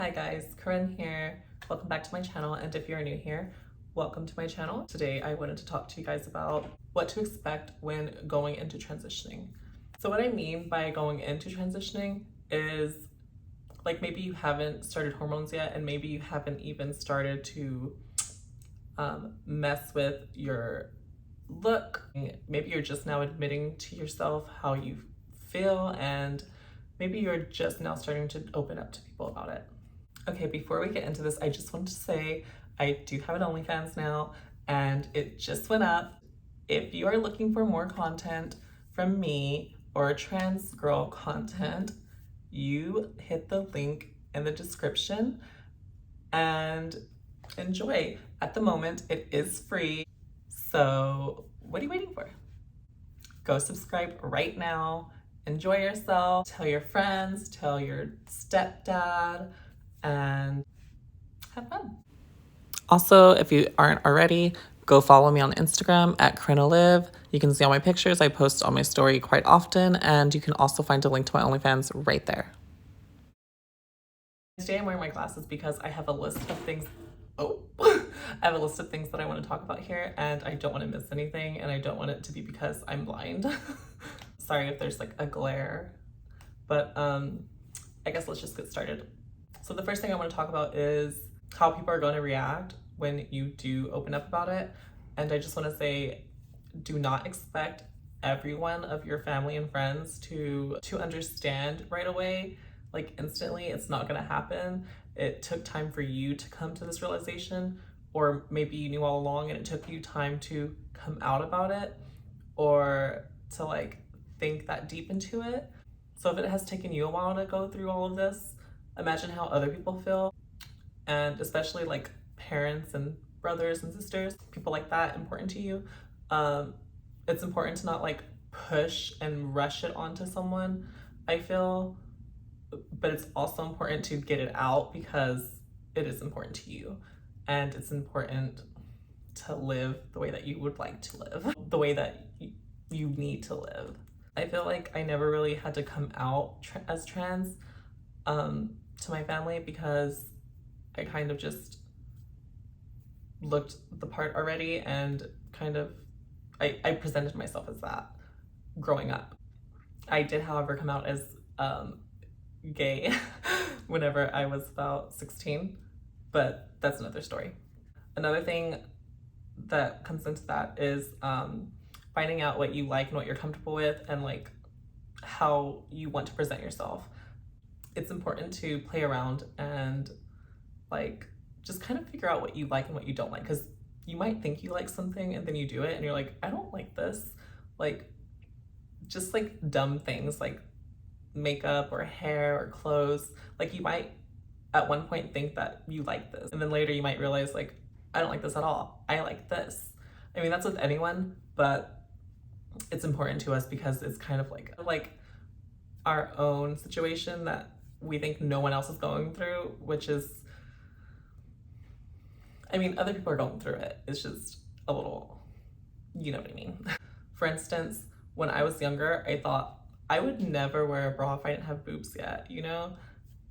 Hi guys, Corinne here. Welcome back to my channel, and if you're new here, welcome to my channel. Today I wanted to talk to you guys about what to expect when going into transitioning. So what I mean by going into transitioning is like maybe you haven't started hormones yet, and maybe you haven't even started to mess with your look. Maybe you're just now admitting to yourself how you feel, and maybe you're just now starting to open up to people about it. Okay, before we get into this, I just wanted to say I do have an OnlyFans now, and it just went up. If you are looking for more content from me or trans girl content, you hit the link in the description and enjoy. At the moment, it is free. So what are you waiting for? Go subscribe right now. Enjoy yourself. Tell your friends, tell your stepdad, and have fun. Also, if you aren't already, go follow me on Instagram at CorinneLive. You can see all my pictures. I post on my story quite often, and you can also find a link to my OnlyFans right there. Today I'm wearing my glasses because I have a list of things. I have a list of things that I want to talk about here, and I don't want to miss anything, and I don't want it to be because I'm blind. Sorry if there's like a glare, but I guess let's just get started. So the first thing I want to talk about is how people are going to react when you do open up about it. And I just want to say, do not expect every one of your family and friends to understand right away, like instantly. It's not going to happen. It took time for you to come to this realization, or maybe you knew all along and it took you time to come out about it or to like think that deep into it. So if it has taken you a while to go through all of this, imagine how other people feel, and especially like parents and brothers and sisters, people like that important to you. It's important to not like push and rush it onto someone, I feel, but it's also important to get it out because it is important to you, and it's important to live the way that you would like to live, the way that you need to live. I feel like I never really had to come out as trans to my family because I kind of just looked the part already, and kind of I presented myself as that growing up. I did, however, come out as gay whenever I was about 16, but that's another story. Another thing that comes into that is finding out what you like and what you're comfortable with, and like how you want to present yourself. It's important to play around and like just kind of figure out what you like and what you don't like, because you might think you like something and then you do it and you're like, I don't like this. Like just like dumb things like makeup or hair or clothes. Like you might at one point think that you like this, and then later you might realize like, I don't like this at all. I like this. I mean, that's with anyone, but it's important to us because it's kind of like our own situation that we think no one else is going through, which is, I mean, other people are going through it. It's just a little, you know what I mean? For instance, when I was younger, I thought I would never wear a bra if I didn't have boobs yet, you know?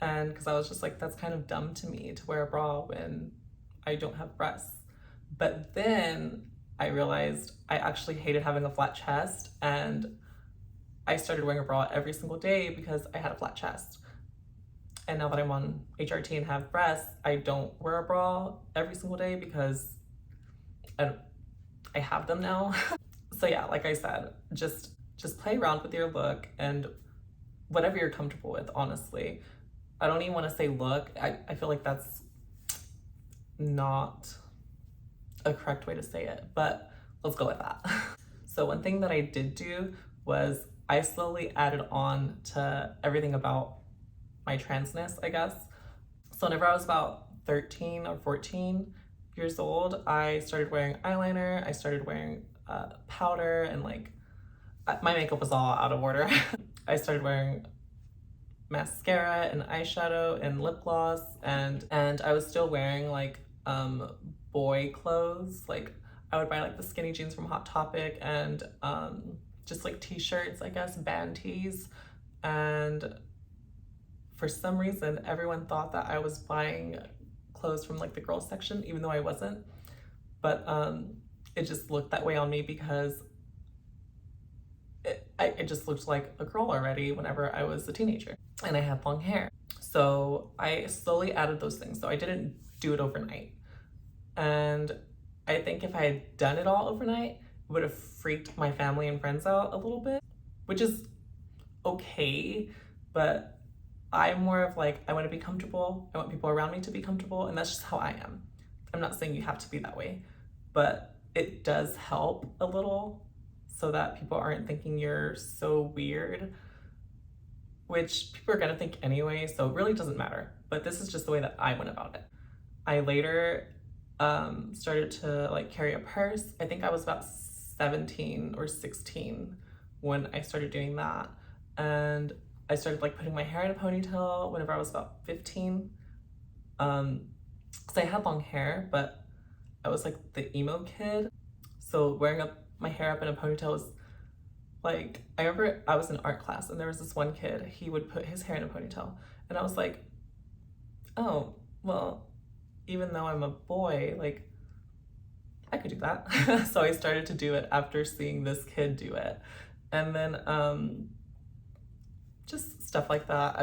And because I was just like, that's kind of dumb to me to wear a bra when I don't have breasts. But then I realized I actually hated having a flat chest, and I started wearing a bra every single day because I had a flat chest. And now that I'm on HRT and have breasts, I don't wear a bra every single day because I have them now. So yeah, like I said, just play around with your look and whatever you're comfortable with, honestly. I don't even want to say look. I feel like that's not a correct way to say it, but let's go with that. So one thing that I did do was I slowly added on to everything about my transness, I guess. So whenever I was about 13 or 14 years old, I started wearing eyeliner, I started wearing powder, and like my makeup was all out of order. I started wearing mascara and eyeshadow and lip gloss, and I was still wearing like boy clothes. Like I would buy like the skinny jeans from Hot Topic, and just like t-shirts, I guess, band tees, and for some reason, everyone thought that I was buying clothes from like the girls section, even though I wasn't. But it just looked that way on me because it just looked like a girl already whenever I was a teenager, and I had long hair. So I slowly added those things. So I didn't do it overnight. And I think if I had done it all overnight, it would have freaked my family and friends out a little bit, which is okay, but I'm more of like, I want to be comfortable. I want people around me to be comfortable, and that's just how I am. I'm not saying you have to be that way, but it does help a little so that people aren't thinking you're so weird, which people are gonna think anyway, so it really doesn't matter. But this is just the way that I went about it. I later started to like carry a purse. I think I was about 17 or 16 when I started doing that. And I started like putting my hair in a ponytail whenever I was about 15. Because I had long hair, but I was like the emo kid. So wearing my hair up in a ponytail was like, I remember I was in art class and there was this one kid, he would put his hair in a ponytail. And I was like, oh, well, even though I'm a boy, like, I could do that. So I started to do it after seeing this kid do it. And then just stuff like that.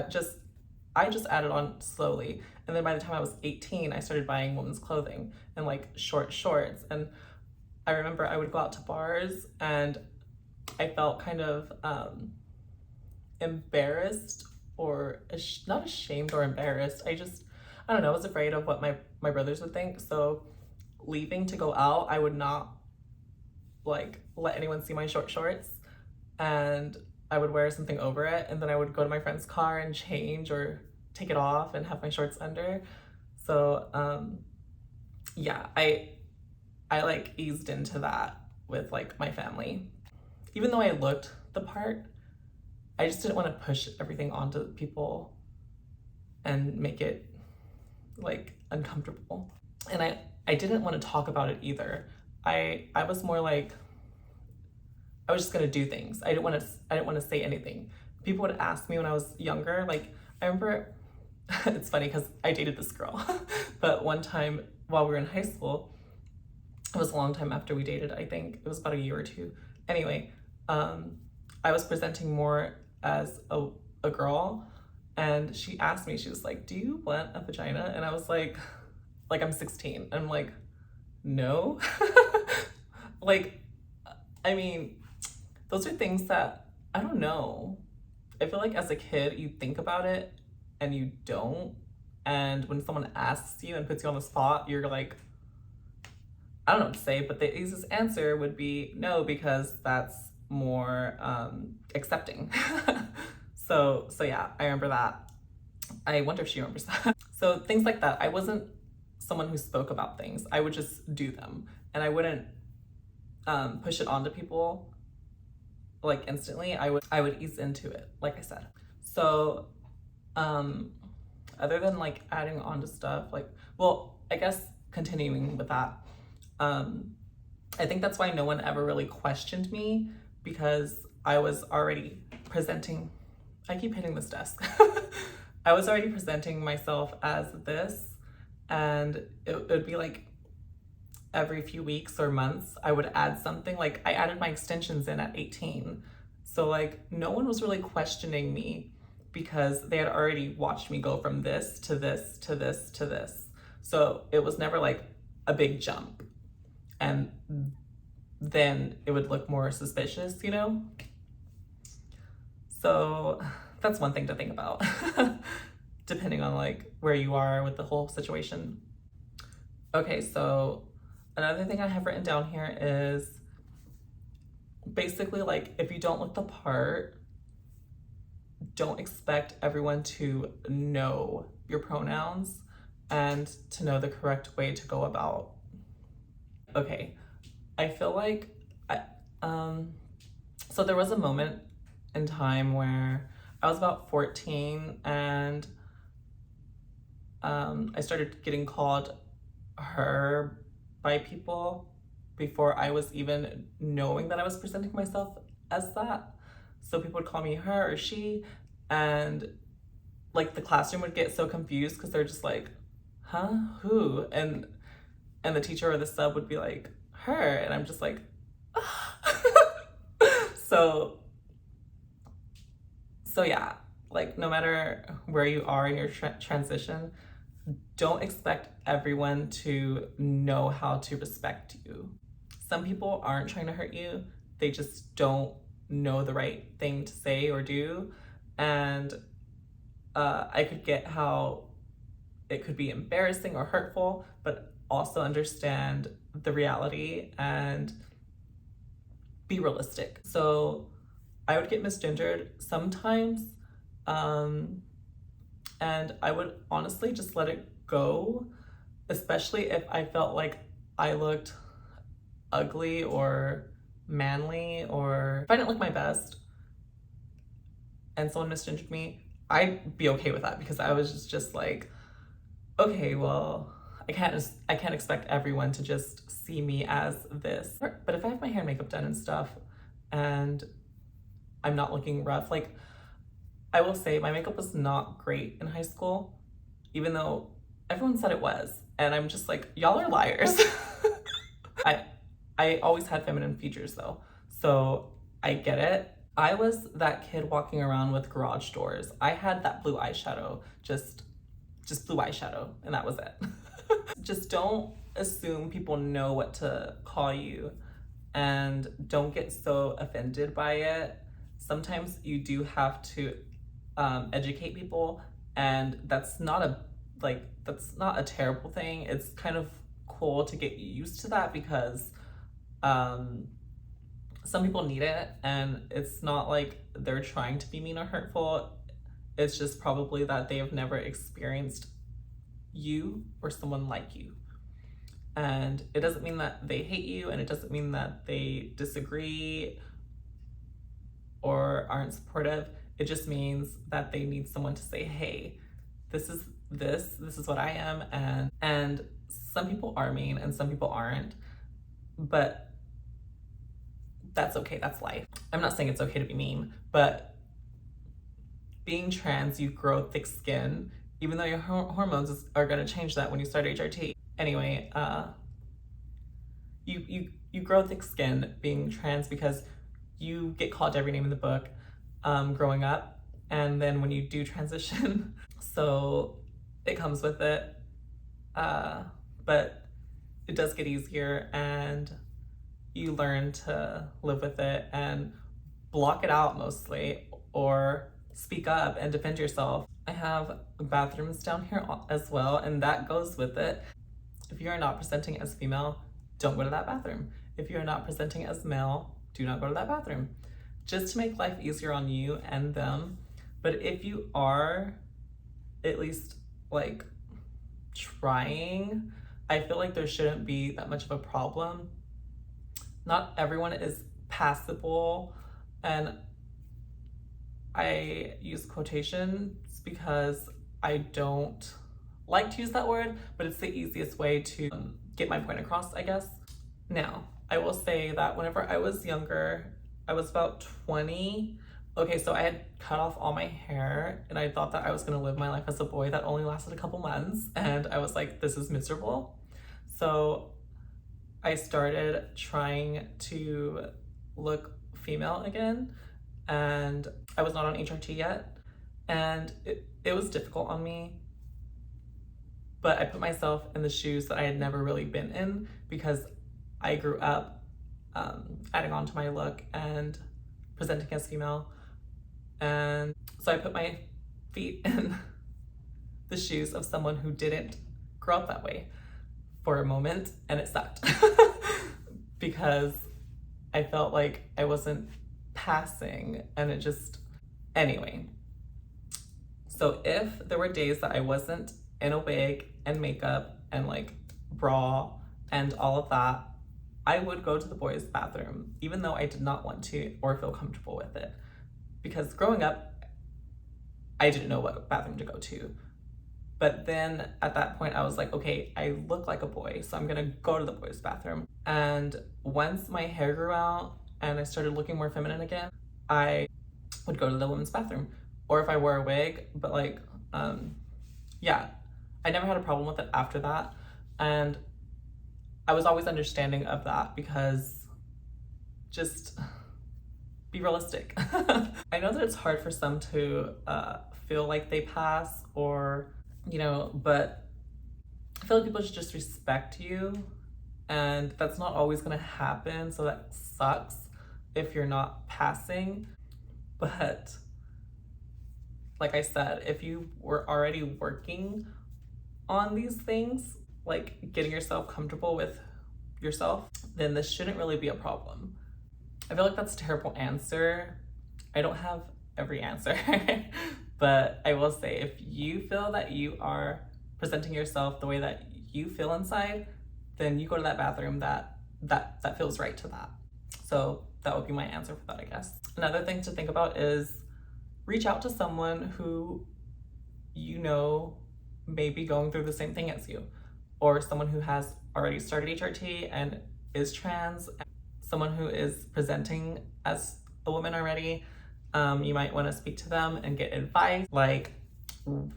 I just added on slowly. And then by the time I was 18, I started buying women's clothing and like short shorts. And I remember I would go out to bars and I felt kind of embarrassed, or not ashamed or embarrassed. I don't know, I was afraid of what my brothers would think. So leaving to go out, I would not like let anyone see my short shorts, and I would wear something over it, and then I would go to my friend's car and change or take it off and have my shorts under. So yeah, I like eased into that with like my family. Even though I looked the part, I just didn't want to push everything onto people and make it like uncomfortable. And I didn't want to talk about it either. I was more like, I was just gonna do things. I didn't want to say anything. People would ask me when I was younger, like I remember it's funny because I dated this girl, but one time while we were in high school, it was a long time after we dated, I think it was about a year or two. Anyway, I was presenting more as a girl, and she asked me, she was like, do you want a vagina? And I was like I'm 16. And I'm like, no. Like, I mean, those are things that, I don't know. I feel like as a kid, you think about it and you don't. And when someone asks you and puts you on the spot, you're like, I don't know what to say, but the easiest answer would be no, because that's more accepting. So yeah, I remember that. I wonder if she remembers that. So things like that. I wasn't someone who spoke about things. I would just do them, and I wouldn't push it onto people like instantly. I would ease into it, like I said. So other than like adding on to stuff, like, well, I guess continuing with that, I think that's why no one ever really questioned me, because I was already presenting, I keep hitting this desk. I was already presenting myself as this, and it would be like every few weeks or months I would add something. Like I added my extensions in at 18. So like no one was really questioning me because they had already watched me go from this to this to this to this. So it was never like a big jump. And then it would look more suspicious, you know? So that's one thing to think about, depending on like where you are with the whole situation. Okay, so another thing I have written down here is basically like, if you don't look the part, don't expect everyone to know your pronouns and to know the correct way to go about. Okay, I feel like so there was a moment in time where I was about 14 and I started getting called her by people before I was even knowing that I was presenting myself as that. So people would call me her or she, and like the classroom would get so confused because they're just like, huh, who? And the teacher or the sub would be like, her, and I'm just like, so so yeah, like no matter where you are in your transition, don't expect everyone to know how to respect you. Some people aren't trying to hurt you, they just don't know the right thing to say or do. And I could get how it could be embarrassing or hurtful, but also understand the reality and be realistic. So I would get misgendered sometimes, um, and I would honestly just let it go, especially if I felt like I looked ugly or manly, or if I didn't look my best and someone misgendered me, I'd be okay with that because I was just like, okay, well, I can't expect everyone to just see me as this. But if I have my hair and makeup done and stuff and I'm not looking rough, like I will say my makeup was not great in high school, even though everyone said it was. And I'm just like, y'all are liars. I I always had feminine features though. So I get it. I was that kid walking around with garage doors. I had that blue eyeshadow, just blue eyeshadow, and that was it. Just don't assume people know what to call you, and don't get so offended by it. Sometimes you do have to educate people, and that's not a terrible thing. It's kind of cool to get used to that because um, some people need it, and it's not like they're trying to be mean or hurtful. It's just probably that they have never experienced you or someone like you. And it doesn't mean that they hate you, and it doesn't mean that they disagree or aren't supportive. It just means that they need someone to say, hey, this is what I am. And some people are mean and some people aren't, but that's okay, that's life. I'm not saying it's okay to be mean, but being trans, you grow thick skin, even though your hormones are going to change that when you start HRT. Anyway, you grow thick skin being trans because you get called every name in the book growing up, and then when you do transition, so it comes with it, but it does get easier, and you learn to live with it and block it out mostly, or speak up and defend yourself. I have bathrooms down here as well, and that goes with it. If you are not presenting as female, don't go to that bathroom. If you're not presenting as male, do not go to that bathroom. Just to make life easier on you and them. But if you are at least like trying, I feel like there shouldn't be that much of a problem. Not everyone is passable, and I use quotations because I don't like to use that word, but it's the easiest way to get my point across, I guess. Now, I will say that whenever I was younger, I was about 20. Okay, so I had cut off all my hair, and I thought that I was gonna live my life as a boy. That only lasted a couple months, and I was like, this is miserable. So I started trying to look female again, and I was not on HRT yet, and it was difficult on me, but I put myself in the shoes that I had never really been in because I grew up adding on to my look and presenting as female. And so I put my feet in the shoes of someone who didn't grow up that way for a moment, and it sucked because I felt like I wasn't passing, and it just, anyway. So if there were days that I wasn't in a wig and makeup and like bra and all of that, I would go to the boys' bathroom, even though I did not want to or feel comfortable with it. Because growing up, I didn't know what bathroom to go to. But then at that point, I was like, okay, I look like a boy, so I'm gonna go to the boys' bathroom. And once my hair grew out and I started looking more feminine again, I would go to the women's bathroom. Or if I wore a wig, but like Yeah, I never had a problem with it after that. And I was always understanding of that because just be realistic. I know that it's hard for some to feel like they pass or, but I feel like people should just respect you, and that's not always gonna happen, so that sucks if you're not passing. But like I said, if you were already working on these things, like getting yourself comfortable with yourself, then this shouldn't really be a problem. I feel like that's a terrible answer. I don't have every answer, but I will say if you feel that you are presenting yourself the way that you feel inside, then you go to that bathroom that feels right to that. So that would be my answer for that, I guess. Another thing to think about is reach out to someone who you know may be going through the same thing as you, or someone who has already started HRT and is trans, someone who is presenting as a woman already. You might want to speak to them and get advice, like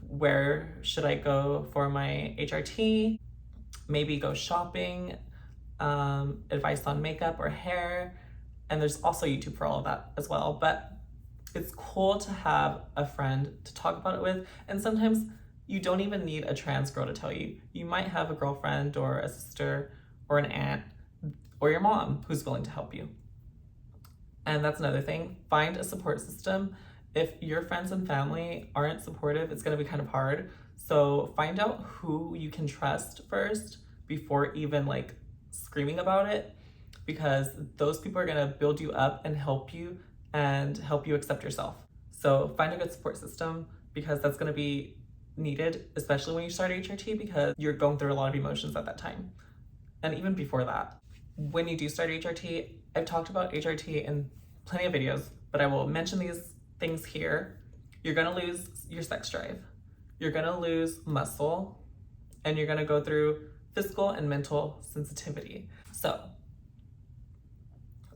where should I go for my HRT, maybe go shopping, advice on makeup or hair, and there's also YouTube for all of that as well. But it's cool to have a friend to talk about it with, and sometimes you don't even need a trans girl to tell you. You might have a girlfriend or a sister or an aunt or your mom who's willing to help you. And that's another thing, find a support system. If your friends and family aren't supportive, it's gonna be kind of hard. So find out who you can trust first before even like screaming about it, because those people are gonna build you up and help you accept yourself. So find a good support system, because that's gonna be needed, especially when you start HRT, because you're going through a lot of emotions at that time. And even before that, when you do start HRT, I've talked about HRT in plenty of videos, but I will mention these things here. You're gonna lose your sex drive, you're gonna lose muscle, and you're gonna go through physical and mental sensitivity. So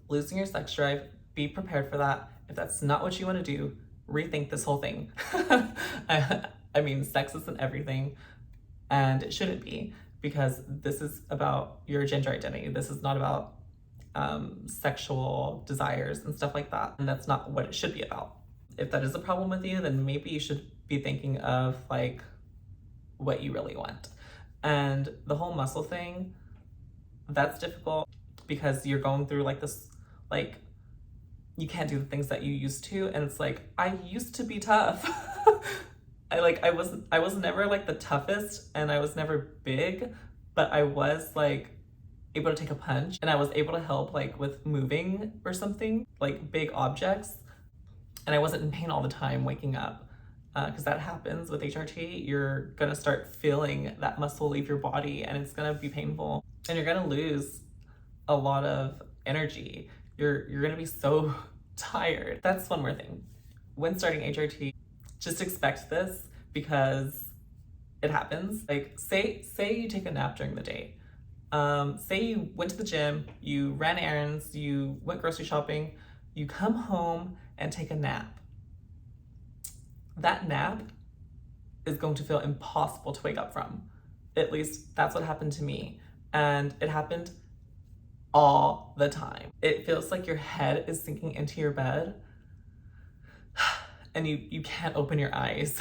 losing your sex drive, be prepared for that. If that's not what you wanna do, rethink this whole thing. I mean, sex isn't everything, and it shouldn't be, because this is about your gender identity. This is not about sexual desires and stuff like that. And that's not what it should be about. If that is a problem with you, then maybe you should be thinking of like what you really want. And the whole muscle thing, that's difficult because you're going through like this, like you can't do the things that you used to. And it's like, I used to be tough. I was never like the toughest, and I was never big, but I was like able to take a punch, and I was able to help like with moving or something, like big objects. And I wasn't in pain all the time waking up, because that happens with HRT. You're gonna start feeling that muscle leave your body, and it's gonna be painful, and you're gonna lose a lot of energy. You're gonna be so tired. That's one more thing. When starting HRT, just expect this, because it happens. Like say you take a nap during the day. Say you went to the gym, you ran errands, you went grocery shopping, you come home and take a nap. That nap is going to feel impossible to wake up from. At least that's what happened to me. And it happened all the time. It feels like your head is sinking into your bed and you can't open your eyes.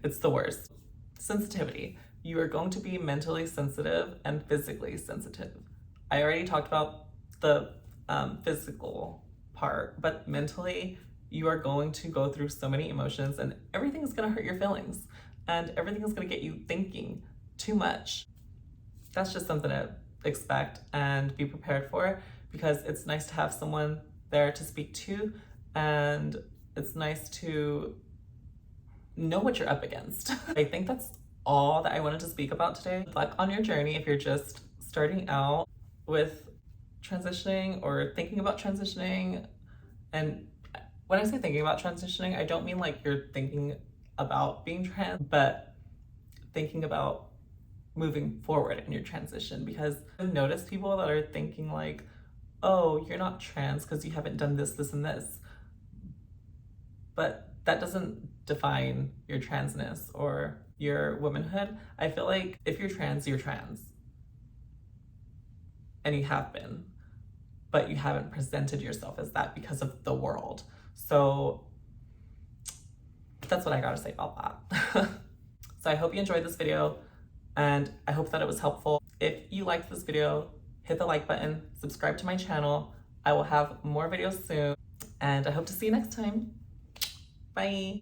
It's the worst. Sensitivity. You are going to be mentally sensitive and physically sensitive. I already talked about the physical part, but mentally, you are going to go through so many emotions, and everything is gonna hurt your feelings, and everything is gonna get you thinking too much. That's just something to expect and be prepared for, because it's nice to have someone there to speak to, and it's nice to know what you're up against. I think that's all that I wanted to speak about today. Good luck on your journey if you're just starting out with transitioning or thinking about transitioning. And when I say thinking about transitioning, I don't mean like you're thinking about being trans, but thinking about moving forward in your transition, because I've noticed people that are thinking like, oh, you're not trans because you haven't done this, this, and this. But that doesn't define your transness or your womanhood. I feel like if you're trans, you're trans. And you have been, but you haven't presented yourself as that because of the world. So that's what I gotta say about that. So I hope you enjoyed this video and I hope that it was helpful. If you liked this video, hit the like button, subscribe to my channel. I will have more videos soon and I hope to see you next time. Bye.